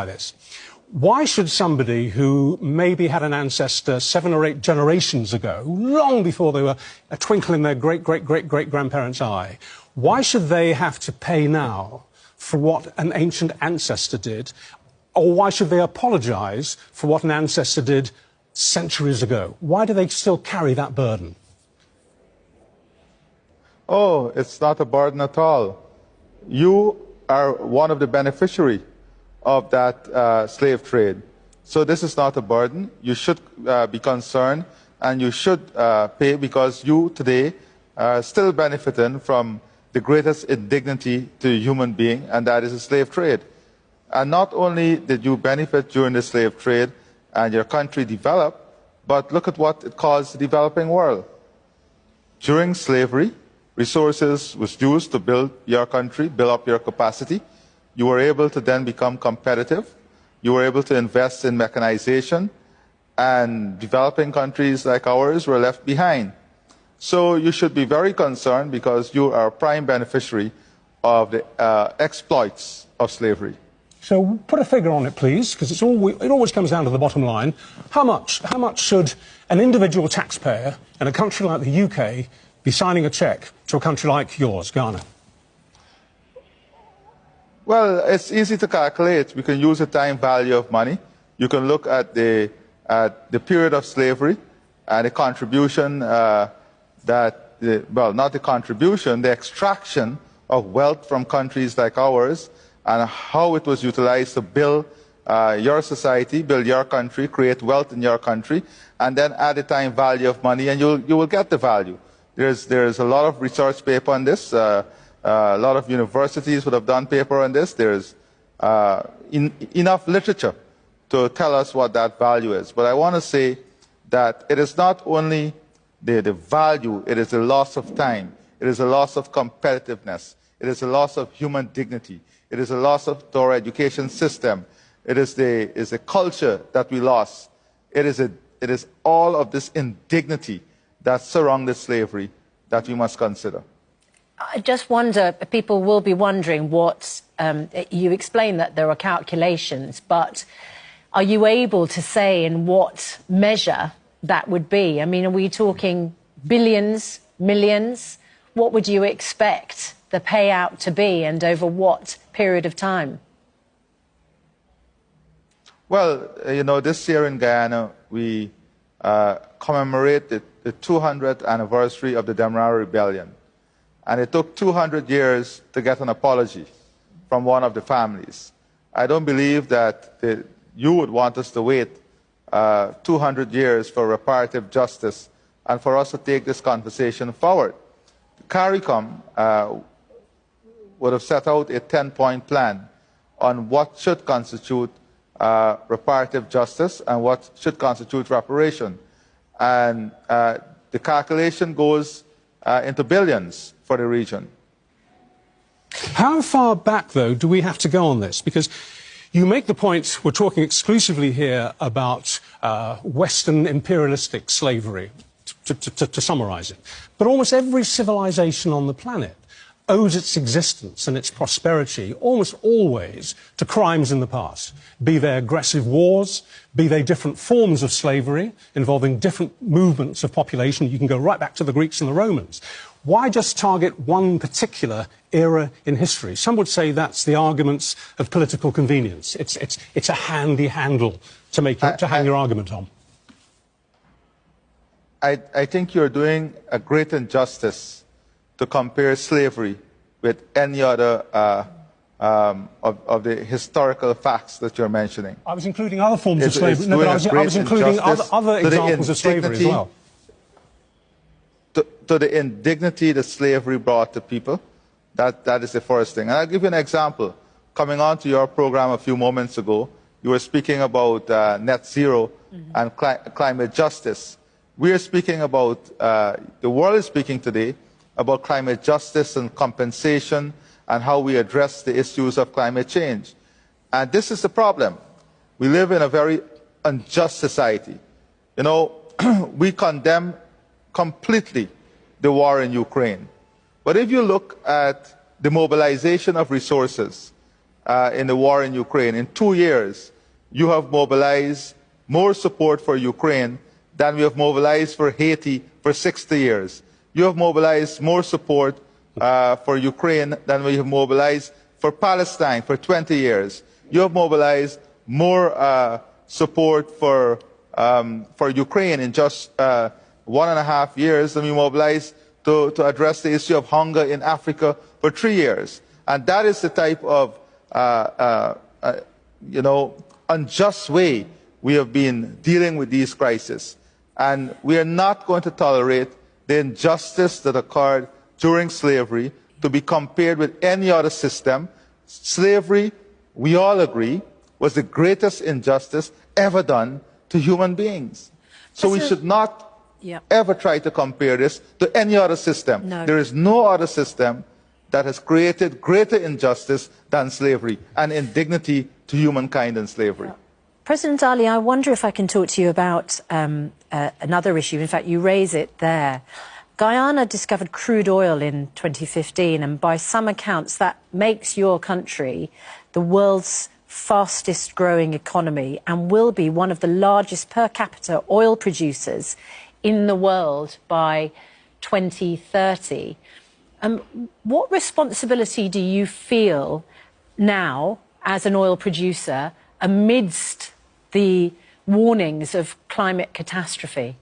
this. Why should somebody who maybe had an ancestor 7 or 8 generations ago, long before they were a twinkle in their great-great-great-great-grandparents' eye, why should they have to pay now for what an ancient ancestor did? Or why should they apologise for what an ancestor did centuries ago? Why do they still carry that burden? Oh, it's not a burden at all. You are one of the beneficiaries of that slave trade. So this is not a burden. You should be concerned, and you should pay, because you today are still benefiting from the greatest indignity to a human being, and that is the slave trade. And not only did you benefit during the slave trade and your country developed, but look at what it caused the developing world. During slavery, resources was used to build your country, build up your capacity. You were able to then become competitive. You were able to invest in mechanization, and developing countries like ours were left behind. So you should be very concerned, because you are a prime beneficiary of the exploits of slavery. So put a figure on it, please, because it always comes down to the bottom line. How much should an individual taxpayer in a country like the UK be signing a cheque to a country like yours, Ghana? Well, it's easy to calculate. We can use the time value of money. You can look at the period of slavery and the contribution well, not the contribution, the extraction of wealth from countries like ours, and how it was utilized to build your society, build your country, create wealth in your country, and then add the time value of money, and you will get the value. There's a lot of research paper on this. A lot of universities would have done paper on this. There's enough literature to tell us what that value is. But I want to say that it is not only the value, it is the loss of time. It is a loss of competitiveness. It is a loss of human dignity. It is a loss of our education system. It is the culture that we lost. It is all of this indignity that surrounded slavery that we must consider. I just wonder, people will be wondering what, you explain that there are calculations, but are you able to say in what measure that would be? I mean, are we talking billions, millions? What would you expect the payout to be, and over what period of time? Well, you know, this year in Guyana, we commemorate the 200th anniversary of the Demerara Rebellion. And it took 200 years to get an apology from one of the families. I don't believe that you would want us to wait 200 years for reparative justice and for us to take this conversation forward. CARICOM would have set out a 10-point plan on what should constitute reparative justice and what should constitute reparation. And the calculation goes into billions for the region. How far back, though, do we have to go on this? Because you make the point, we're talking exclusively here about Western imperialistic slavery, to summarise it. But almost every civilization on the planet owes its existence and its prosperity almost always to crimes in the past, be they aggressive wars, be they different forms of slavery involving different movements of population. You can go right back to the Greeks and the Romans. Why just target one particular era in history? Some would say that's the arguments of political convenience. It's a handy handle to hang your argument on. I think you're doing a great injustice to compare slavery with any other of the historical facts that you're mentioning. I was including other forms of slavery. No, but I was including other examples of slavery as well. To the indignity that slavery brought to people, that is the first thing. And I'll give you an example. Coming on to your program a few moments ago, you were speaking about net zero and climate justice. We are speaking about, the world is speaking today about climate justice and compensation and how we address the issues of climate change. And this is the problem. We live in a very unjust society. You know, we condemn completely the war in Ukraine. But if you look at the mobilization of resources in the war in Ukraine. In 2 years, you have mobilized more support for Ukraine than we have mobilized for Haiti for 60 years. You have mobilized more support for Ukraine than we have mobilized for Palestine for 20 years. You have mobilized more support for Ukraine in just 1.5 years than we mobilized to address the issue of hunger in Africa for 3 years. And that is the type of unjust way we have been dealing with these crises. And we are not going to tolerate the injustice that occurred during slavery to be compared with any other system. Slavery, we all agree, was the greatest injustice ever done to human beings. So we should not ever try to compare this to any other system. No. There is no other system that has created greater injustice than slavery and indignity to humankind in slavery. President Ali, I wonder if I can talk to you about another issue. In fact, you raise it there. Guyana discovered crude oil in 2015, and by some accounts that makes your country the world's fastest growing economy and will be one of the largest per capita oil producers in the world by 2030. What responsibility do you feel now as an oil producer amidst the warnings of climate catastrophe?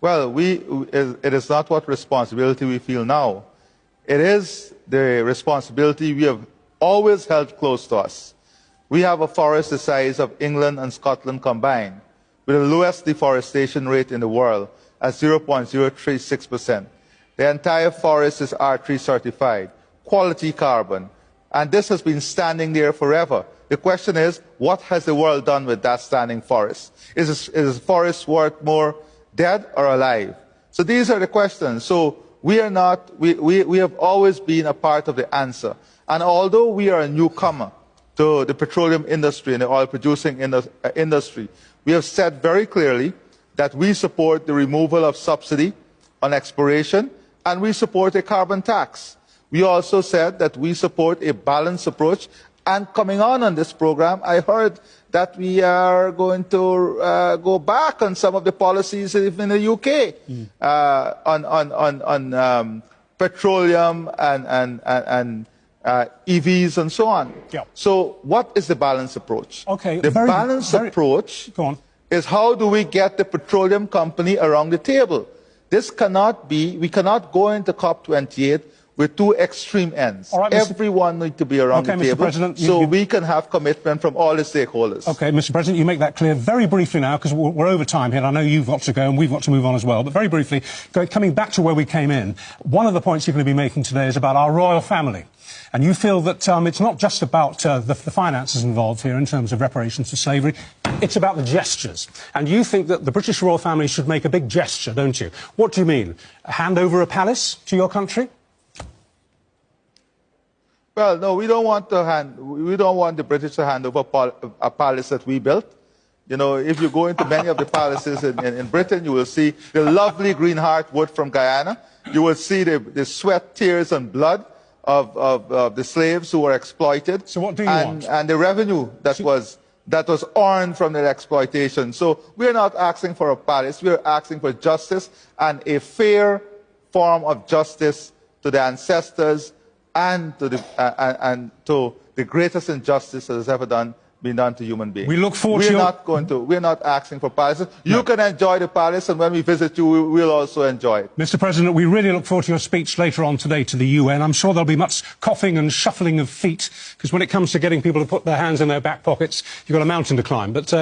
Well, it is not what responsibility we feel now. It is the responsibility we have always held close to us. We have a forest the size of England and Scotland combined, with the lowest deforestation rate in the world at 0.036%. The entire forest is R3 certified, quality carbon, and this has been standing there forever. The question is, what has the world done with that standing forest? Is the forest worth more dead or alive? So these are the questions. So we have always been a part of the answer. And although we are a newcomer to the petroleum industry and the oil producing industry, we have said very clearly that we support the removal of subsidy on exploration and we support a carbon tax. We also said that we support a balanced approach. And coming on this program, I heard that we are going to go back on some of the policies in the UK on petroleum and EVs and so on. Yeah. So what is the balanced approach? Okay, the balanced approach is how do we get the petroleum company around the table? This cannot be, we cannot go into COP28 with two extreme ends. All right, Everyone needs to be around the table so we can have commitment from all the stakeholders. Okay, Mr. President, you make that clear very briefly now, because we're over time here, and I know you've got to go and we've got to move on as well. But very briefly, coming back to where we came in, one of the points you're going to be making today is about our royal family. And you feel that it's not just about the finances involved here in terms of reparations for slavery, it's about the gestures. And you think that the British royal family should make a big gesture, don't you? What do you mean? Hand over a palace to your country? Well, no, we don't want the British to hand over a palace that we built. You know, if you go into many of the palaces in Britain, you will see the lovely green heartwood from Guyana. You will see the sweat, tears, and blood of the slaves who were exploited. So what do you want? And the revenue that was earned from their exploitation. So we're not asking for a palace. We're asking for justice and a fair form of justice to the ancestors and to the greatest injustice that has ever been done to human beings. We look forward to we're not asking for palaces. No. You can enjoy the palace, and when we visit you, we'll also enjoy it. Mr. President, we really look forward to your speech later on today to the UN. I'm sure there'll be much coughing and shuffling of feet, because when it comes to getting people to put their hands in their back pockets, you've got a mountain to climb. But